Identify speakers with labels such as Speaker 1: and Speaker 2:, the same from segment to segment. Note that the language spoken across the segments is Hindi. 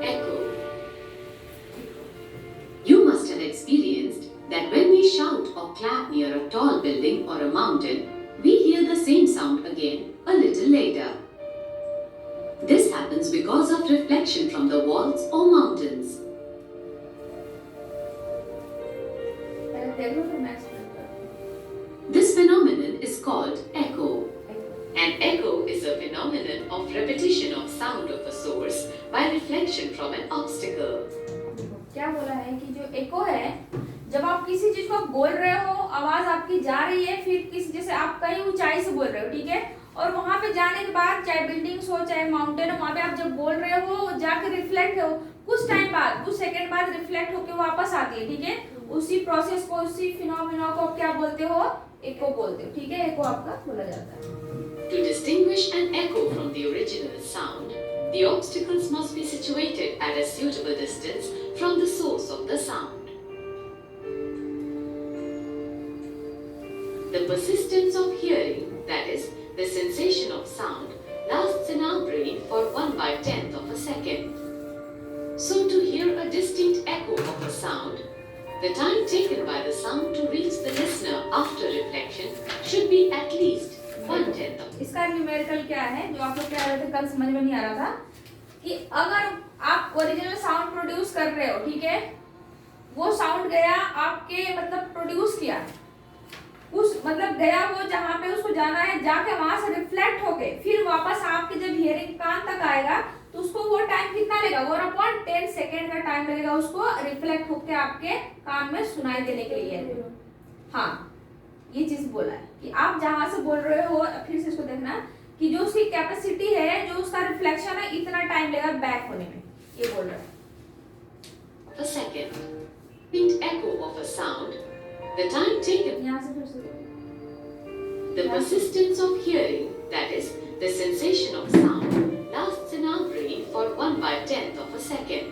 Speaker 1: Echo. You must have experienced that when we shout or clap near a tall building or a mountain, we hear the same sound again a little later. This happens because of reflection from the walls or mountains. This phenomenon is called echo. An echo is a phenomenon of repetition of sound of a source by reflection from an obstacle.
Speaker 2: क्या बोला है कि जो एको है, जब आप किसी चीज को बोल रहे हो, आवाज आपकी जा रही है, फिर किसी जैसे आप कहीं ऊंचाई से बोल रहे हो, ठीक है, और वहां पे जाने के बाद चाहे बिल्डिंग्स हो चाहे माउंटेन हो, वहां पे आप जब बोल रहे हो जाके रिफ्लेक्ट हो, कुछ टाइम बाद कुछ सेकंड बाद रिफ्लेक्ट होके वापस आती है, ठीक है, उसी प्रोसेस को उसी फिनोमेना को क्या बोलते हो, एको बोलते हो, ठीक है, एको आपका बोला जाता है.
Speaker 1: To distinguish an echo from the original sound, the obstacles must be situated at a suitable distance from the source of the sound. The persistence of hearing, that is, the sensation of sound, lasts in our brain for 1/10th of a second. So to hear a distinct echo of a sound, the time taken by the sound to reach the listener after reflection should be at least 1/10 of.
Speaker 2: इसका न्यूमेरिकल क्या है, जो आप लोग कह रहे थे कल समझ में नहीं आ रहा था, कि अगर आप ओरिजिनल साउंड प्रोड्यूस कर रहे हो, ठीक है, वो साउंड गया आपके मतलब प्रोड्यूस किया, उस मतलब गया वो जहाँ पे उसको जाना है, जाके वहां से रिफ्लेक्ट होके फिर वापस आपके जब हियरिंग कान तक आएगा तो उसको वो टाइम कितना लगेगा, 1/10 सेकेंड का टाइम लगेगा उसको रिफ्लेक्ट होके आपके कान में सुनाई देने के लिए. हाँ, ये चीज बोला है कि आप जहां से बोल रहे हो, फिर से इसको देखना कि जो उसकी कैपेसिटी है, जो उसका रिफ्लेक्शन है, इतना टाइम लगेगा बैक होने में, ये बोल रहा है.
Speaker 1: A second. Distinct echo of a sound. The time taken.
Speaker 2: यहाँ से फिर से
Speaker 1: The persistence of hearing, that is, the sensation of sound, lasts in our brain for 1/10th of a second.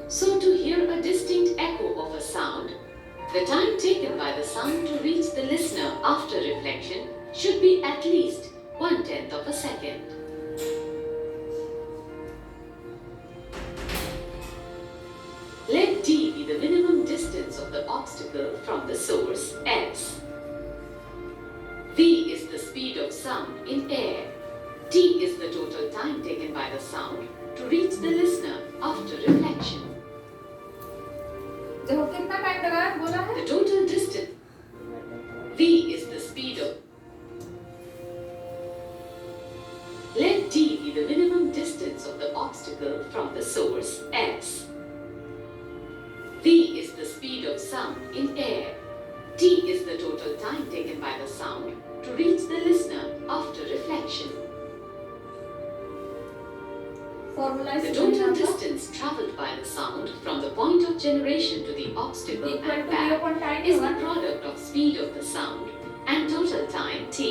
Speaker 1: So to hear a distinct echo of a sound, the time taken by the sound to reach the listener after reflection should be at least 1/10th of a second. Let d be the minimum distance of the obstacle from the source x. V is the speed of sound in air. T is the total time taken by the sound to reach the listener after reflection.
Speaker 2: देखो कितना टाइम लगा है, बोला है
Speaker 1: The total distance. V is the speed of. Let d be the minimum distance of the obstacle from the source x. V is the speed of sound in air. T is the total time taken by the sound to reach the listener after reflection.
Speaker 2: Formula
Speaker 1: The total distance traveled by the sound from the point of generation to the obstacle and back is the product of speed of the sound and total time t.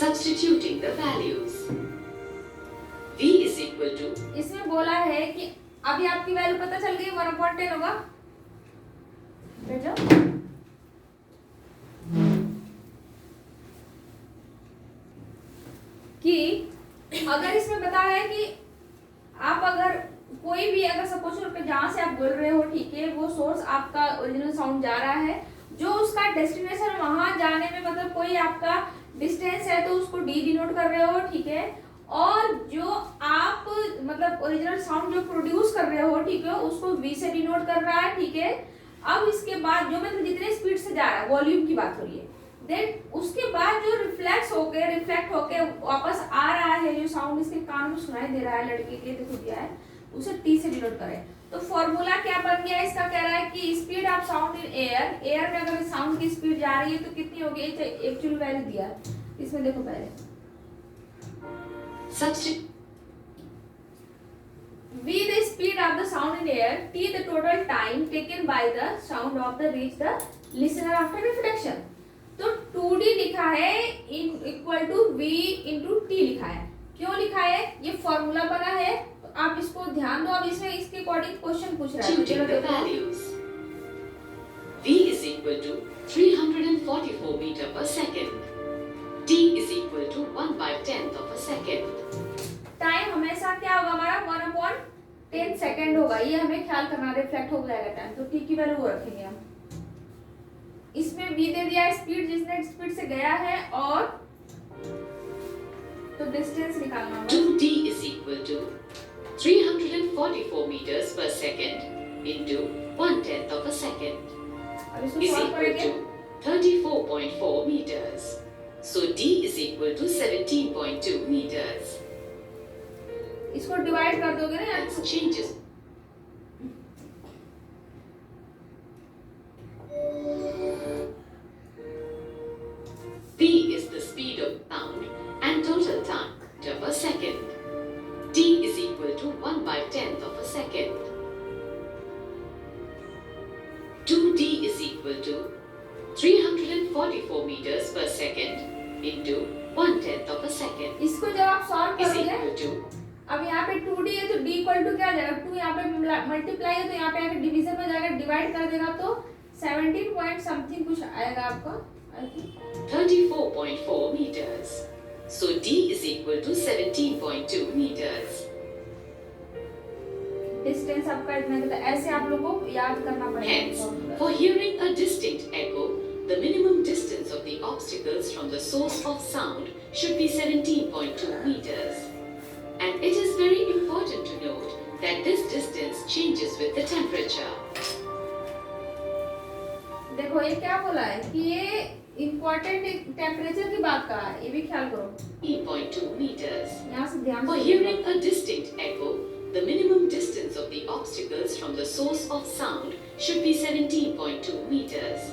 Speaker 1: Substituting the values. V is equal to.
Speaker 2: इसमें बोला है कि अभी आपकी वैल्यू पता चल गई, 1/10 होगा, भेजो. कि अगर इसमें बता है कि आप अगर कोई भी अगर सपोज जहां से आप बोल रहे हो, ठीक है, वो सोर्स आपका ओरिजिनल साउंड जा रहा है, जो उसका डेस्टिनेशन वहां जाने में मतलब कोई आपका डिस्टेंस है तो उसको डी डिनोट कर रहे हो, ठीक है, और जो आप मतलब ओरिजिनल साउंड जो प्रोड्यूस कर रहे हो, ठीक है, उसको वी से डिनोट कर रहा है, ठीक है. अब इसके बाद जो मतलब जितने स्पीड से जा रहा है, वॉल्यूम की बात हो रही है, देन उसके बाद जो रिफ्लेक्ट होके वापस आ रहा है, जो साउंड इसके कान में सुनाई दे रहा है, लड़के के देखो दिया है, उसे टी से डिनोट करें. तो फॉर्मूला क्या बन गया इसका, कह रहा है कि speed of sound in air में अगर साउंड की स्पीड जा रही है तो कितनी होगी, एक्चुअल वैल्यू दिया है इसमें, देखो पहले v the speed of the sound in air, t the total time taken by the sound of the reach the listener after reflection. तो 2d लिखा है in equal to v into t लिखा है. क्यों लिखा है, ये फॉर्मूला बना है, तो आप इसको ध्यान दो. अब इसमें इसके अकॉर्डिंग क्वेश्चन पूछ रहा है.
Speaker 1: v is equal to 344 meter per second. t is equal to 1/10th of a second.
Speaker 2: 10 second होगा, ये हमें ख्याल करना, रिफ्लेक्ट हो जाएगा टाइम, तो टी की वैल्यू वो रखेंगे हम। इसमें v दे दिया है स्पीड, जिसने स्पीड से गया है, और तो डिस्टेंस निकालना होगा।
Speaker 1: 2d is equal to 344 meters per second into 1/10 of a second
Speaker 2: अब इसको
Speaker 1: is
Speaker 2: सॉल्व
Speaker 1: equal
Speaker 2: करेंगे।
Speaker 1: to 34.4 meters. So d is equal to 17.2 meters.
Speaker 2: इसको डिवाइड कर दोगे ना,
Speaker 1: That changes. P is the speed of sound and total time per second. T is equal to 1/10 of a second. 2d is equal to 344 meters per second into 1/10 of a second
Speaker 2: इसको जब आप सॉल्व
Speaker 1: is
Speaker 2: करोगे,
Speaker 1: equal to
Speaker 2: अब यहाँ पे 2d है तो d इक्वल टू क्या आ जाएगा, 2 यहाँ पे मल्टीप्लाई है तो यहाँ पे आके डिवीजन में जाएगा, डिवाइड कर देगा तो 17 पॉइंट समथिंग कुछ आएगा आपका, I think
Speaker 1: 34.4 meters. So d is equal to 17.2 meters.
Speaker 2: Distance आपका इतना होता है, ऐसे आप लोगों को याद करना
Speaker 1: Hence,
Speaker 2: पड़ेगा।
Speaker 1: for hearing a distinct echo, the minimum distance of the obstacles from the source of sound should be 17.2 meters. And it is very important to note that this distance changes with the temperature.
Speaker 2: देखो ये क्या बोला है कि ये इम्पोर्टेंट टेम्परेचर की बात करा है, ये भी ख्याल करो,
Speaker 1: 3.2 meters.
Speaker 2: यहाँ से ध्यान
Speaker 1: For
Speaker 2: से
Speaker 1: hearing a distinct echo, the minimum distance of the obstacles from the source of sound should be 17.2 meters.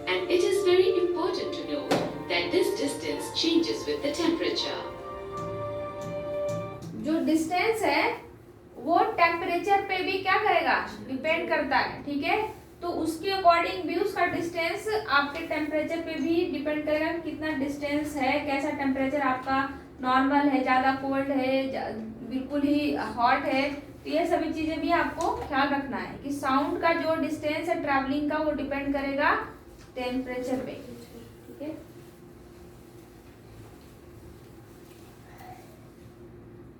Speaker 1: And it is very important to note that this distance changes with the temperature.
Speaker 2: जो डिस्टेंस है वो टेम्परेचर पे भी क्या करेगा, डिपेंड करता है, ठीक है। तो उसके अकॉर्डिंग भी उसका डिस्टेंस आपके टेम्परेचर पे भी डिपेंड करेगा कि कितना डिस्टेंस है, कैसा टेम्परेचर आपका नॉर्मल है, ज़्यादा कोल्ड है, बिल्कुल ही हॉट है। तो ये सभी चीज़ें भी आपको ख्याल रखना है कि साउंड का जो डिस्टेंस है ट्रैवलिंग का वो डिपेंड करेगा टेम्परेचर पे, ठीक है।